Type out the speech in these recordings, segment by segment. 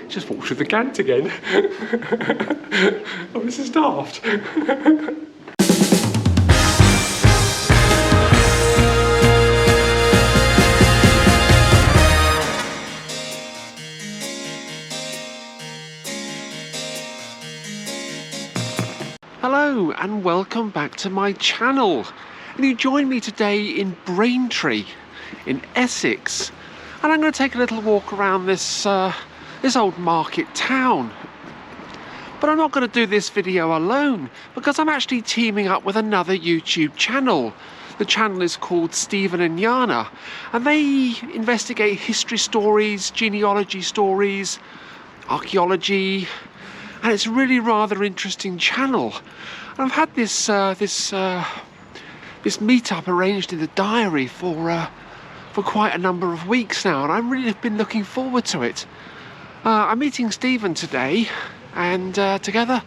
Just walked through the Gant again. Oh, this is daft. Hello and welcome back to my channel. And you join me today in Braintree in Essex. And I'm going to take a little walk around this old market town. But I'm not going to do this video alone because I'm actually teaming up with another YouTube channel. The channel is called Stephen and Yhana, and they investigate history stories, genealogy stories, archaeology, and it's a really rather interesting channel. And I've had this meetup arranged in the diary for quite a number of weeks now, and I've really been looking forward to it. I'm meeting Stephen today, and together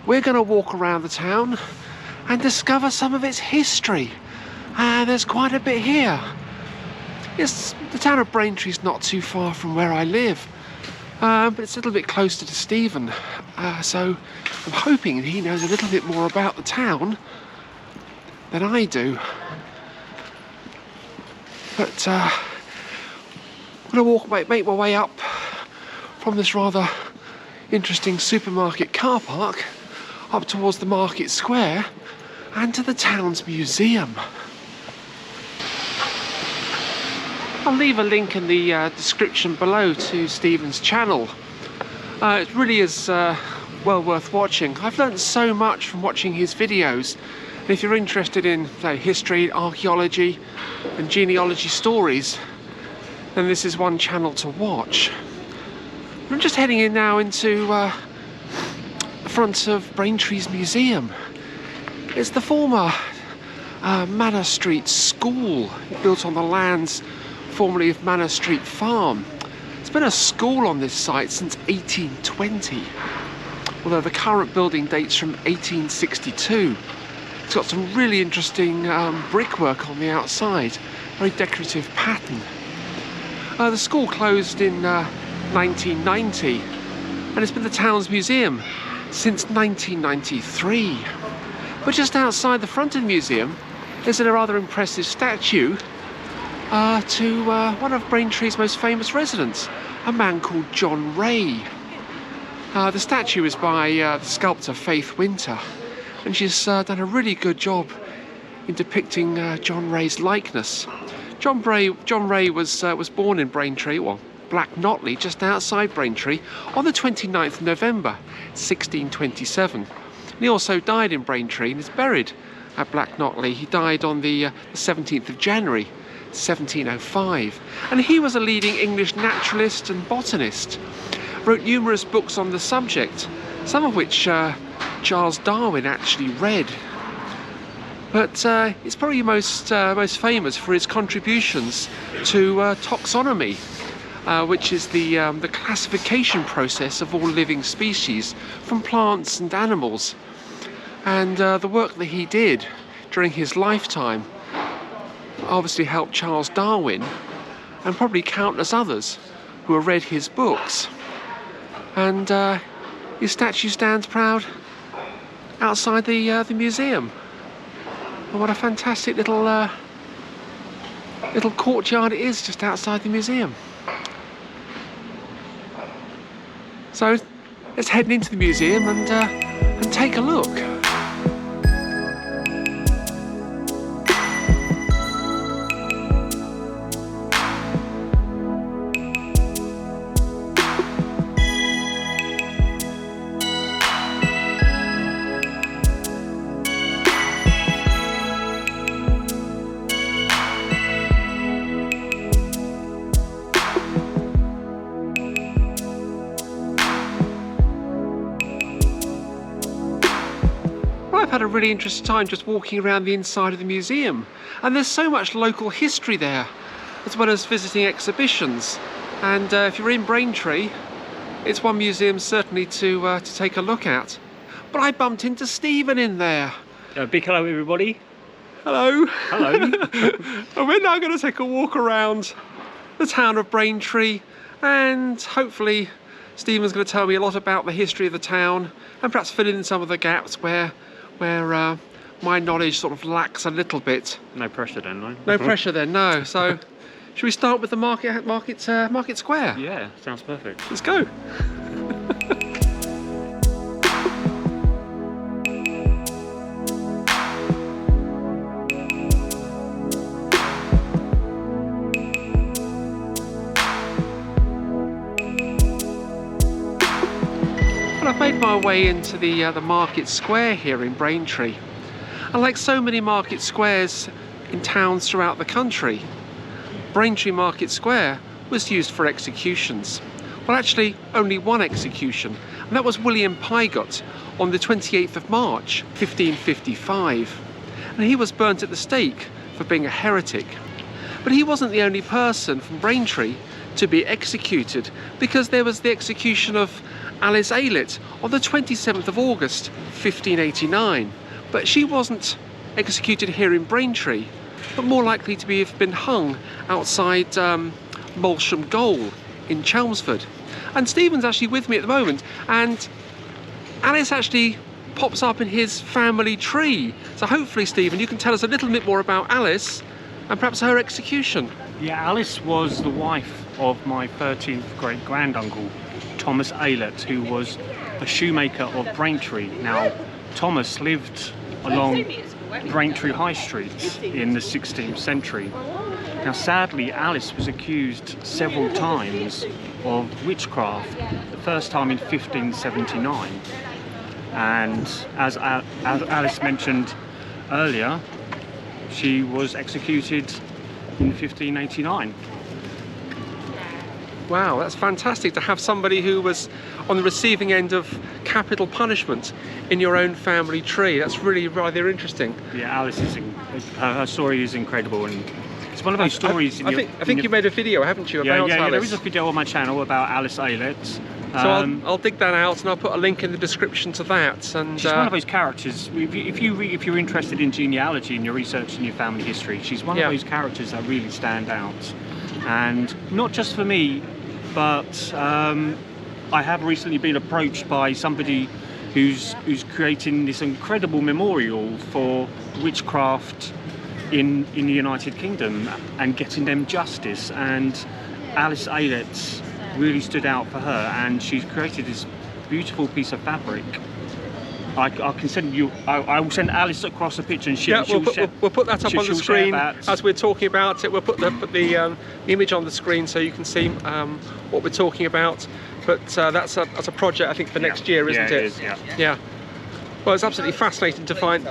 we're going to walk around the town and discover some of its history. There's quite a bit here. Yes, the town of Braintree is not too far from where I live, but it's a little bit closer to Stephen, so I'm hoping he knows a little bit more about the town than I do. But I'm going to make my way up from this rather interesting supermarket car park up towards the market square and to the town's museum. I'll leave a link in the description below to Stephen's channel. It really is well worth watching. I've learned so much from watching his videos. And if you're interested in, say, history, archaeology and genealogy stories, then this is one channel to watch. I'm just heading in now into the front of Braintree's museum. It's the former Manor Street School, built on the lands formerly of Manor Street Farm. There's been a school on this site since 1820, although the current building dates from 1862. It's got some really interesting brickwork on the outside, very decorative pattern. The school closed in 1990, and it's been the town's museum since 1993. But just outside the front of the museum is a rather impressive statue to one of Braintree's most famous residents, a man called John Ray. The statue is by the sculptor Faith Winter, and she's done a really good job in depicting John Ray's likeness. John Ray was born in Braintree, or Black Notley, just outside Braintree, on the 29th of November 1627. And he also died in Braintree and is buried at Black Notley. He died on the 17th of January 1705. And he was a leading English naturalist and botanist. Wrote numerous books on the subject, some of which Charles Darwin actually read. But he's probably most famous for his contributions to taxonomy, which is the classification process of all living species, from plants and animals. And the work that he did during his lifetime obviously helped Charles Darwin and probably countless others who have read his books. And his statue stands proud outside the museum. And what a fantastic little courtyard it is just outside the museum. So let's head into the museum and take a look. I've had a really interesting time just walking around the inside of the museum, and there's so much local history there, as well as visiting exhibitions. And if you're in Braintree, it's one museum certainly to take a look at. But I bumped into Stephen in there. Big hello everybody. Hello. Hello. And we're now going to take a walk around the town of Braintree and hopefully Stephen's going to tell me a lot about the history of the town and perhaps fill in some of the gaps where my knowledge sort of lacks a little bit. No pressure then, no? No pressure then, no. So, should we start with the market square? Yeah, sounds perfect. Let's go. Well, I've made my way into the market square here in Braintree. And like so many market squares in towns throughout the country, Braintree Market Square was used for executions. Well, actually, only one execution, and that was William Pygot on the 28th of March, 1555. And he was burnt at the stake for being a heretic. But he wasn't the only person from Braintree to be executed, because there was the execution of Alice Aylett on the 27th of August, 1589. But she wasn't executed here in Braintree, but more likely to have been hung outside Molsham Goal in Chelmsford. And Stephen's actually with me at the moment, and Alice actually pops up in his family tree. So hopefully, Stephen, you can tell us a little bit more about Alice and perhaps her execution. Yeah, Alice was the wife of my 13th great granduncle, Thomas Aylett, who was a shoemaker of Braintree. Now, Thomas lived along Braintree High Street in the 16th century. Now, sadly, Alice was accused several times of witchcraft, the first time in 1579. And as Alice mentioned earlier, she was executed in 1589. Wow, that's fantastic to have somebody who was on the receiving end of capital punishment in your own family tree. That's really rather interesting. Yeah, Alice is her story is incredible, and it's one of those stories. I think you made a video, haven't you, about Alice? Yeah, there is a video on my channel about Alice Aylett. So I'll dig that out, and I'll put a link in the description to that. And she's one of those characters. If you're interested in genealogy and you're researching your family history, she's one of those characters that really stand out. And not just for me, but I have recently been approached by somebody who's creating this incredible memorial for witchcraft in the United Kingdom and getting them justice. And Alice Aylett really stood out for her, and she's created this beautiful piece of fabric. I can send you. I will send Alice across a picture, and we'll put that up on the screen as we're talking about it. We'll put the image on the screen so you can see what we're talking about. But that's a project, I think, for next year, isn't it? It is, yeah. Well, it's absolutely fascinating to find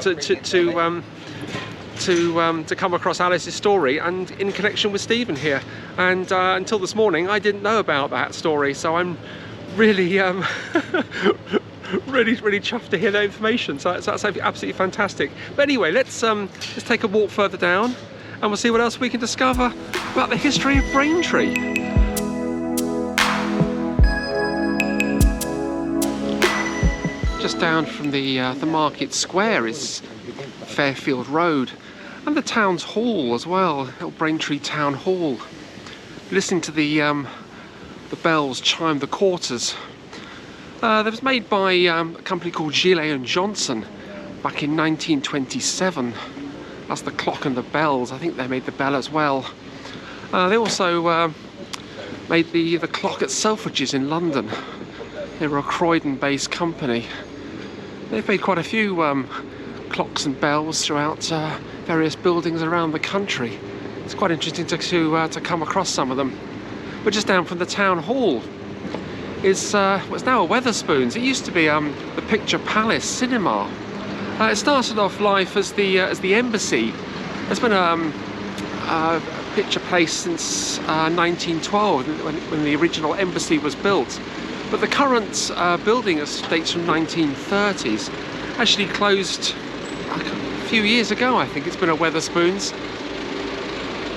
to come across Alice's story, and in connection with Stephen here. And until this morning, I didn't know about that story, so I'm really really chuffed to hear that information. So that's absolutely fantastic. But anyway, let's take a walk further down, and we'll see what else we can discover about the history of Braintree. Just down from the market square is Fairfield Road, and the town's hall as well, little Braintree Town Hall. Listening to the bells chime the quarters. That was made by a company called Gillet & Johnson back in 1927. That's the clock and the bells. I think they made the bell as well. They also made the clock at Selfridges in London. They were a Croydon-based company. They've made quite a few clocks and bells throughout various buildings around the country. It's quite interesting to come across some of them. But just down from the town hall is what's now a Wetherspoons. It used to be the Picture Palace Cinema. It started off life as the Embassy. It's been a picture place since 1912, when the original Embassy was built. But the current building dates from 1930s. Actually closed a few years ago, I think. It's been a Wetherspoons.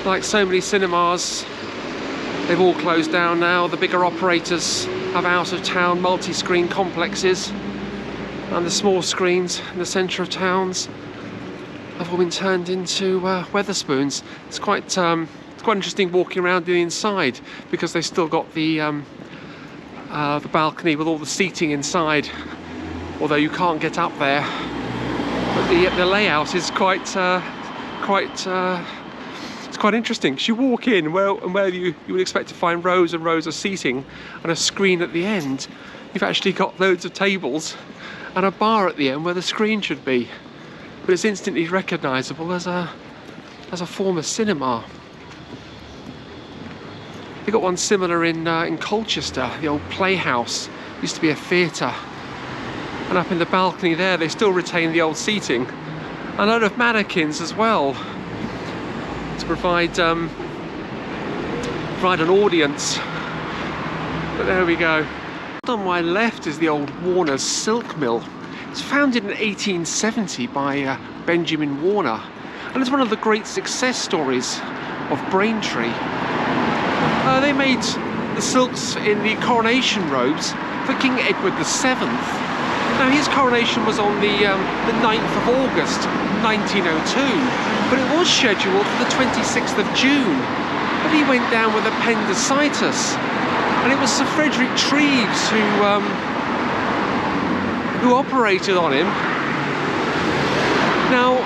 Like so many cinemas, they've all closed down now. The bigger operators have out-of-town multi-screen complexes, and the small screens in the centre of towns have all been turned into Wetherspoons. It's quite interesting walking around the inside, because they've still got the the balcony with all the seating inside, although you can't get up there. But the layout is quite it's quite interesting. 'Cause you walk in where you would expect to find rows and rows of seating and a screen at the end, you've actually got loads of tables and a bar at the end where the screen should be. But it's instantly recognisable as a former cinema. They got one similar in Colchester, the old Playhouse. Used to be a theatre. And up in the balcony there, they still retain the old seating. A load of mannequins as well, to provide an audience. But there we go. On my left is the old Warner's Silk Mill. It was founded in 1870 by Benjamin Warner, and it's one of the great success stories of Braintree. They made the silks in the coronation robes for King Edward VII. Now, his coronation was on the 9th of August 1902, but it was scheduled for the 26th of June. But he went down with appendicitis, and it was Sir Frederick Treves who operated on him. Now,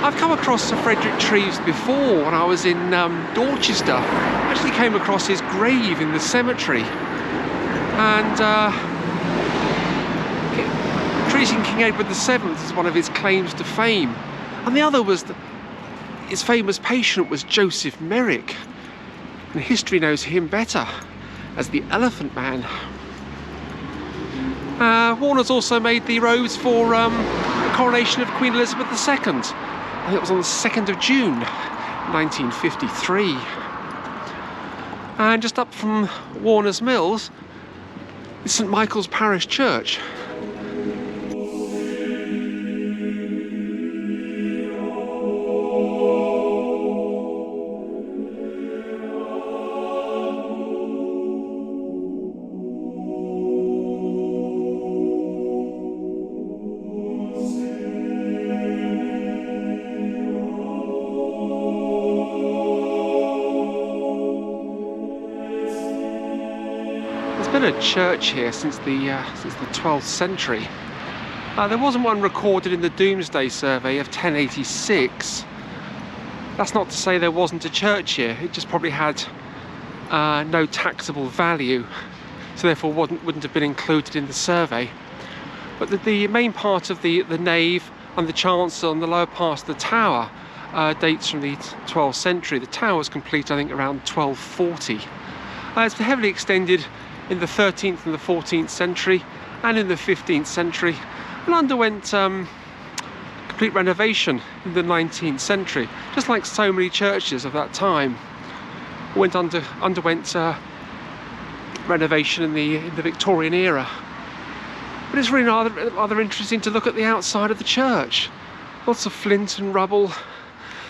I've come across Sir Frederick Treves before when I was in Dorchester. I actually came across his grave in the cemetery, and treating King Edward VII is one of his claims to fame. And the other was that his famous patient was Joseph Merrick, and history knows him better as the Elephant Man. Warner's also made the robes for the coronation of Queen Elizabeth II. I think it was on the 2nd of June 1953. And just up from Warner's Mills is St Michael's Parish Church. Been a church here since the 12th century. There wasn't one recorded in the Domesday Survey of 1086. That's not to say there wasn't a church here. It just probably had no taxable value, so therefore wouldn't have been included in the survey. But the main part of the nave and the chancel and the lower part of the tower dates from the 12th century. The tower was complete, I think, around 1240. It's been heavily extended in the 13th and the 14th century and in the 15th century, and underwent complete renovation in the 19th century, just like so many churches of that time. Underwent renovation in the Victorian era. But it's really rather interesting to look at the outside of the church. Lots of flint and rubble.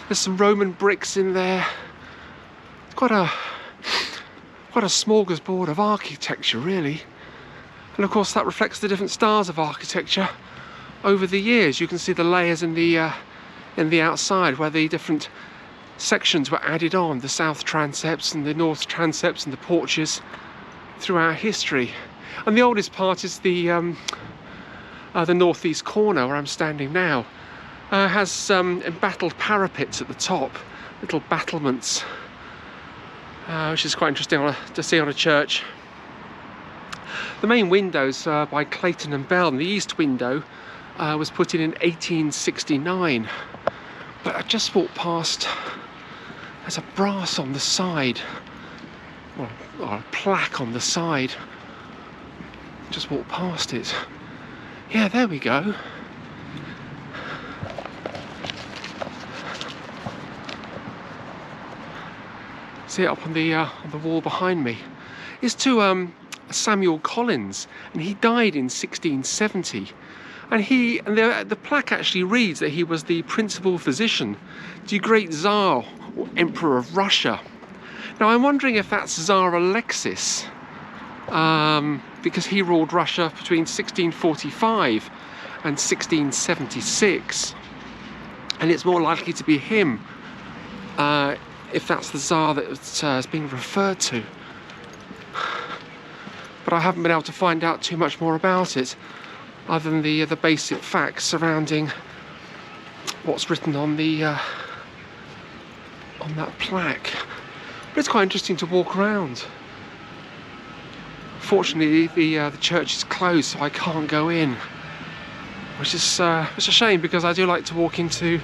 There's some Roman bricks in there. It's quite a smorgasbord of architecture, really. And of course that reflects the different styles of architecture over the years. You can see the layers in the outside where the different sections were added on, the south transepts and the north transepts and the porches throughout history. And the oldest part is the northeast corner where I'm standing now. Has embattled parapets at the top, little battlements, which is quite interesting to see on a church. The main windows by Clayton and Bell, and the east window was put in 1869. But I just walked past, there's a brass on the side, or a plaque on the side. Just walked past it. Yeah, there we go. See it up on the wall behind me. It's to Samuel Collins, and he died in 1670. And the plaque actually reads that he was the principal physician to great Tsar or Emperor of Russia. Now I'm wondering if that's Tsar Alexis, because he ruled Russia between 1645 and 1676, and it's more likely to be him if that's the Tsar that is being referred to. but I haven't been able to find out too much more about it, other than the basic facts surrounding what's written on the on that plaque. But it's quite interesting to walk around. Fortunately, the church is closed, so I can't go in, which is it's a shame, because I do like to walk into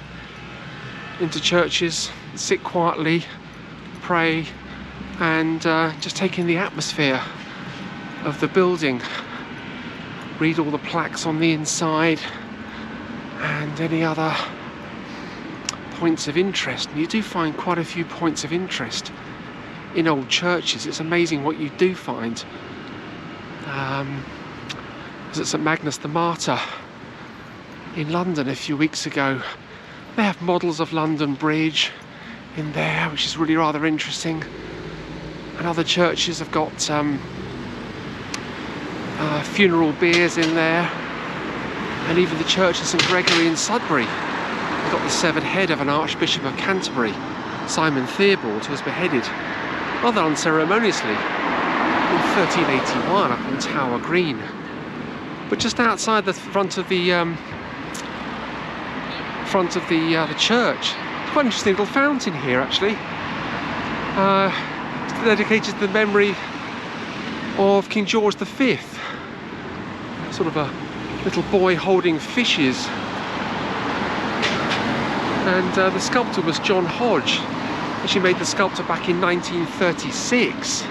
churches, sit quietly, pray, and just take in the atmosphere of the building, read all the plaques on the inside and any other points of interest. And you do find quite a few points of interest in old churches. It's amazing what you do find. I was at St Magnus the Martyr in London a few weeks ago. They have models of London Bridge in there, which is really rather interesting. And other churches have got funeral beers in there, and even the church of St Gregory in Sudbury. They've got the severed head of an Archbishop of Canterbury, Simon Theobald, who was beheaded rather unceremoniously in 1381 up on Tower Green. But just outside the front of the church, quite an interesting little fountain here, actually. It's dedicated to the memory of King George V. Sort of a little boy holding fishes. And the sculptor was John Hodge. Actually made the sculpture back in 1936.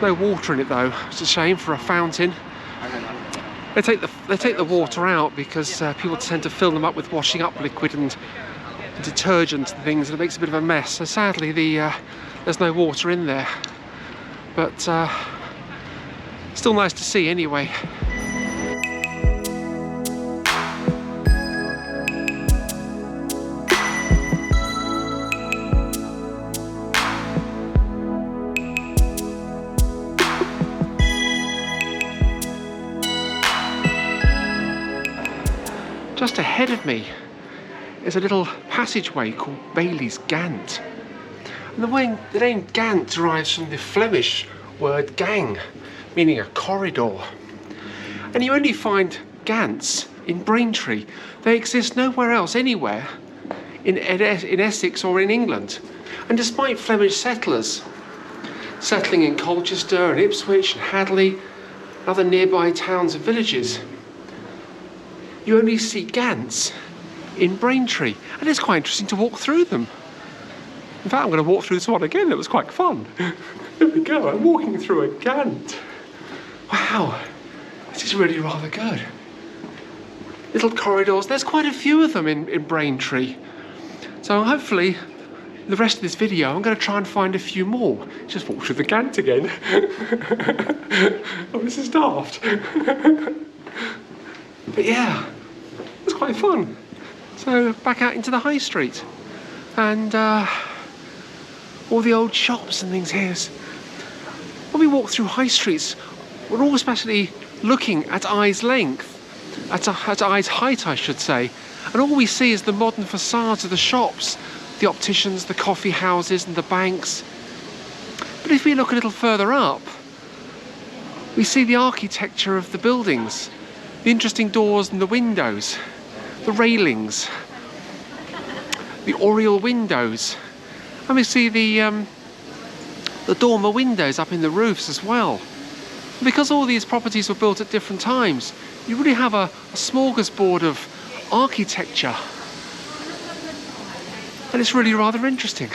No water in it though. It's a shame for a fountain. They take the water out because people tend to fill them up with washing up liquid and detergent and things, and it makes a bit of a mess. So sadly, there's no water in there. But still nice to see anyway. Just ahead of me is a little passageway called Bailey's Gant. And the name Gant derives from the Flemish word gang, meaning a corridor. And you only find Gants in Braintree. They exist nowhere else anywhere in Essex or in England. And despite Flemish settlers settling in Colchester and Ipswich and Hadley and other nearby towns and villages, you only see Gants in Braintree, and it's quite interesting to walk through them. In fact, I'm going to walk through this one again. It was quite fun. There we go, I'm walking through a Gant. Wow, this is really rather good. Little corridors, there's quite a few of them in Braintree. So hopefully, the rest of this video, I'm going to try and find a few more. Just walk through the Gant again. Oh, this is daft. But yeah, it was quite fun. So back out into the high street, and all the old shops and things here. When we walk through high streets, we're always basically looking at eye's length, at eye's height, I should say, and all we see is the modern facades of the shops, the opticians, the coffee houses and the banks. But if we look a little further up, we see the architecture of the buildings, the interesting doors and the windows, the railings, the oriel windows, and we see the dormer windows up in the roofs as well. And because all these properties were built at different times, you really have a smorgasbord of architecture, and it's really rather interesting.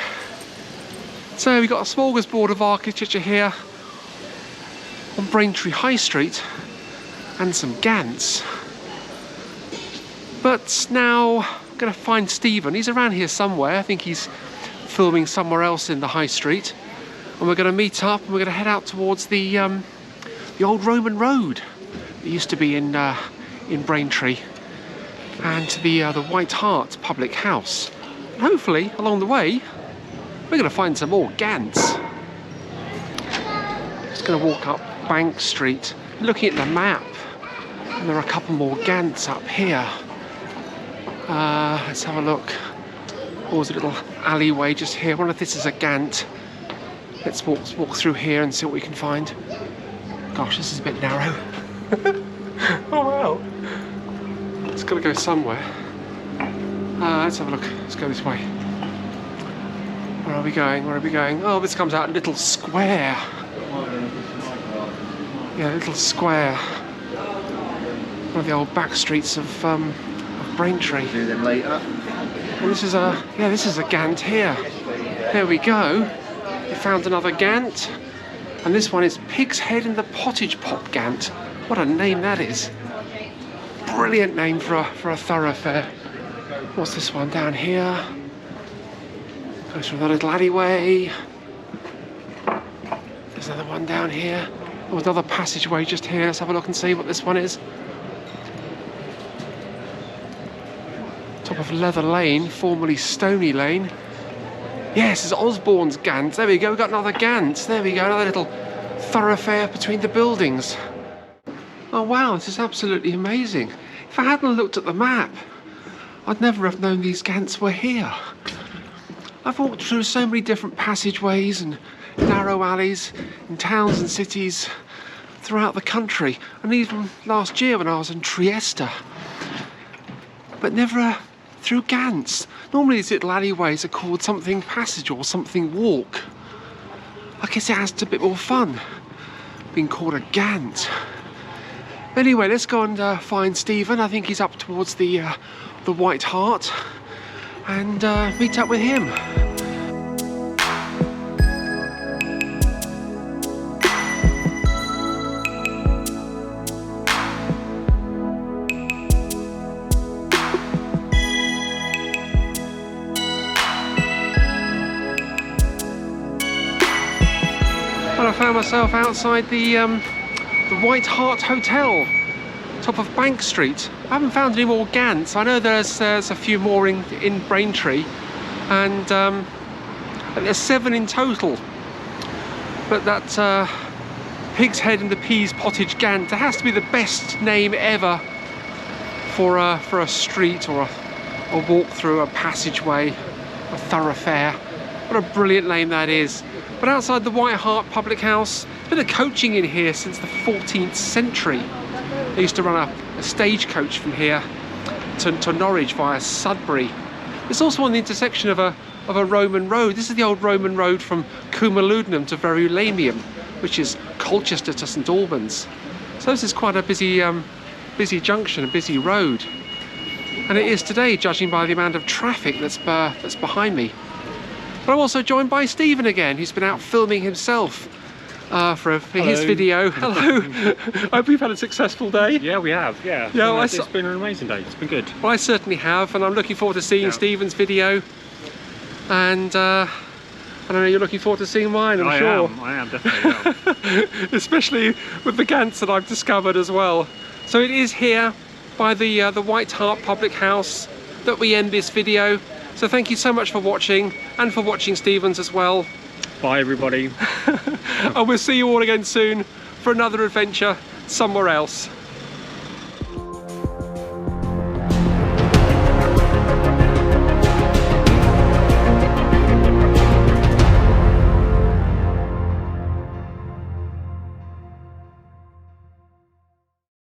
So we've got a smorgasbord of architecture here on Braintree High Street, and some Gants. But now I'm going to find Stephen. He's around here somewhere. I think he's filming somewhere else in the high street. And we're going to meet up and we're going to head out towards the old Roman road that used to be in Braintree, and to the White Hart public house. And hopefully along the way we're going to find some more Gants. Just going to walk up Bank Street, looking at the map. And there are a couple more Gants up here. Let's have a look. Oh, there's a little alleyway just here. I wonder if this is a Gant. Let's walk through here and see what we can find. Gosh, this is a bit narrow. Oh wow. It's got to go somewhere. Let's have a look. Let's go this way. Where are we going? Where are we going? Oh, this comes out a little square. Yeah, a little square. One of the old back streets of Braintree. Do them later. And this is a Gant here. There we go. We found another Gant. And this one is Pig's Head in the Pottage Pop Gant. What a name that is. Brilliant name for a thoroughfare. What's this one down here? Goes through the little alleyway. There's another one down here. Oh, another passageway just here. Let's have a look and see what this one is. Top of Leather Lane, formerly Stony Lane. Yes, it's Osborne's Gant. There we go, we've got another Gant. There we go, another little thoroughfare between the buildings. Oh wow, this is absolutely amazing. If I hadn't looked at the map, I'd never have known these Gants were here. I've walked through so many different passageways and narrow alleys in towns and cities throughout the country, and even last year when I was in Trieste. But never through Gants. Normally these little alleyways are called something passage or something walk. I guess it adds a bit more fun being called a Gant. Anyway, let's go and find Stephen. I think he's up towards the White Hart, and meet up with him. Well, I found myself outside the White Hart Hotel, top of Bank Street. I haven't found any more Gants. I know there's a few more in Braintree, and there's 7 in total. But that Pig's Head and the Peas Pottage Gant, it has to be the best name ever for a street or a walk through, a passageway, a thoroughfare. What a brilliant name that is. But outside the White Hart Public House, a bit of coaching in here since the 14th century. They used to run a stagecoach from here to Norwich via Sudbury. It's also on the intersection of a Roman road. This is the old Roman road from Coomaludnum to Verulamium, which is Colchester to St Albans. So this is quite a busy junction, a busy road. And it is today, judging by the amount of traffic that's behind me. But I'm also joined by Stephen again, who's been out filming himself for his video. Hello. I hope you've had a successful day. Yeah, we have. Yeah. It's been an amazing day. It's been good. Well, I certainly have, and I'm looking forward to seeing Stephen's video. And I know you're looking forward to seeing mine, I'm sure. I am, definitely. Especially with the Gants that I've discovered as well. So it is here by the White Hart Public House that we end this video. So thank you so much for watching, and for watching Stephen's as well. Bye everybody. And we'll see you all again soon for another adventure somewhere else.